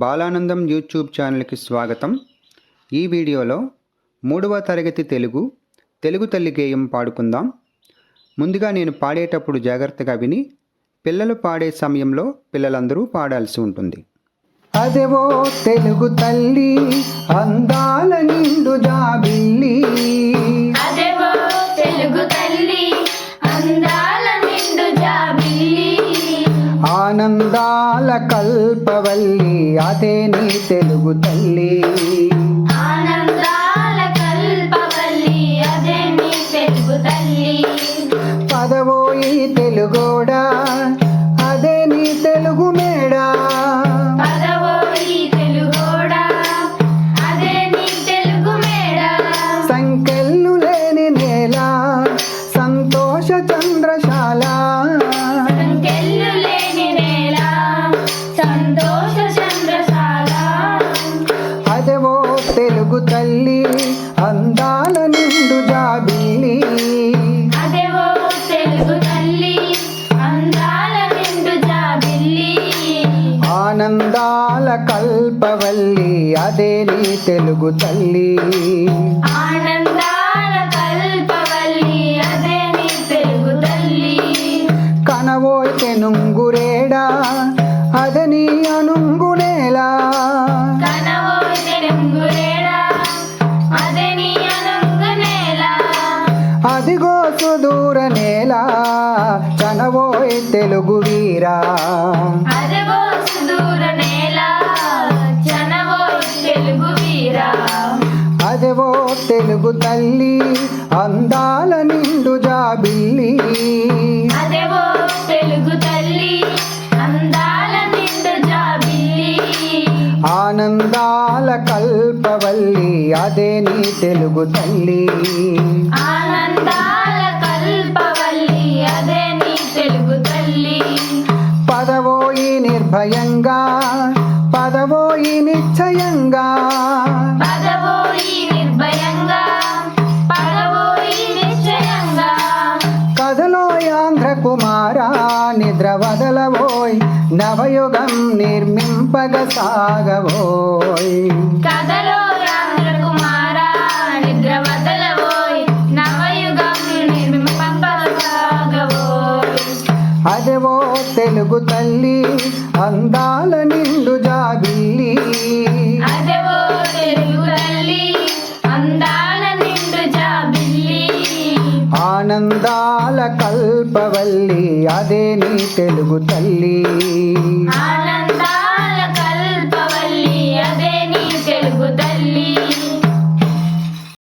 Balanandam YouTube ఛానల్కి స్వాగతం. ఈ వీడియోలో 3వ తరగతి తెలుగు తల్లి గేయం పాడుకుందాం. ముందుగా నేను పాడేటప్పుడు జాగ్రత్తగా విని పిల్లలు పాడే సమయంలో పిల్లలందరూ పాడాల్సి ఉంటుంది. అదేవో తెలుగు తల్లి అందాల నిండు జాబిల్లి, అదేవో తెలుగు తల్లి అందాల నిండు జాబిల్లి, ఆనందాల కల్పవల్లి అదే నీ తెలుగు తల్లి, ఆనందాల కల్పవల్లి అదే నీ తెలుగు తల్లి, పదవోయి తెలుగోడా అదే నీ తెలుగు మేడా, పదవోయి తెలుగోడా అదే నీ తెలుగు మేడ, సంకెళ్ళు లేని నేల సంతోష చంద్రశాల, సంకెళ్ళు లేని నేల సంతోష చంద్రశాల, అదేవో తెలుగు తల్లి అందాల నిండు జాబిల్లి, అదేవో తెలుగు తల్లి అందాల నిండు జాబిల్లి, ఆనందాల కల్పవల్లి అదే నీ తెలుగు తల్లి, ఆనందాల కల్పవల్లి అదే నీ తెలుగు తల్లి, కనవోయ్ తెనుంగురేడా అదే నీ అనుంగునేలా, కనవోయ్ తెలుగురేడా అదే నీ అనుంగు నేల, అదిగో సుదూర నేల కనవోయ్ తెలుగు వీరా, అదిగో సుదూర నేల జనవోయ్ తెలుగు వీరా, అదేవో తెలుగు తల్లి అందాల నిండు జాబిల్లి, అదేవో తెలుగు తల్లి అందాల నిండు జాబిల్లి, ఆనందాల కల్పవల్లి అదే నీ తెలుగు తల్లి, ఆనందాల కల్పవల్లి అదే నీ తెలుగు తల్లి, పదవోయి నిర్భయంగా పదవోయి నిశ్చయంగా, పదవోయి నిర్భయంగా పదవోయి నిశ్చయంగా, కథలోయ్ ఆంధ్ర కుమారా నిద్ర వదలవోయ్ నవయుగం నిర్మింపగ సాగవోయ్, కథలో ఆంధ్ర కుమారా నిద్ర వదలవోయ్ నవయుగం నిర్మింపగసాగవోయ్, అదేవో తెలుగు తల్లి అందాల నిండు జాబిల్లి, అదేవో తెలుగు తల్లి అందాల నిండు జాబిల్లి, ఆనందాల కల్పవల్లి అదే నీ తెలుగు తల్లి, ఆనందాల కల్పవల్లి అదే నీ తెలుగు తల్లి.